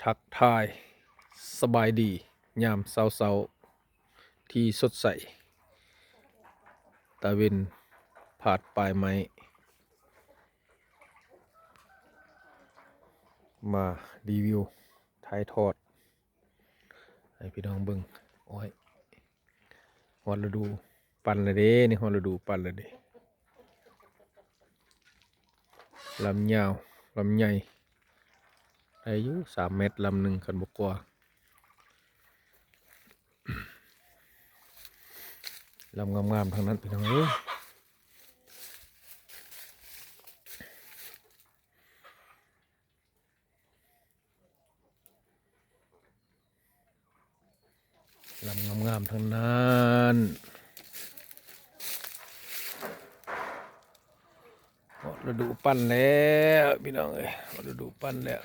ทักทายสบายดียามเช้าๆที่สดใสตะเวนผาดปลายไม้มารีวิวถ่ายทอดให้พี่น้องเบิ่งโอ้ยฮอดฤดูปั่นเลยเด้นี่ฮอดฤดูปั่นเลยเด้ลำยาวลำใหญ่อายุ3 เมตรลำหนึ่งคันบกว่าลำงามๆทั้งนั้นพี่น้องเอ้ยลำงามๆทั้งนั้นฮอดฤดูปั่นแล้วพี่น้องเอ้ยฮอดฤดูปั่นแล้ว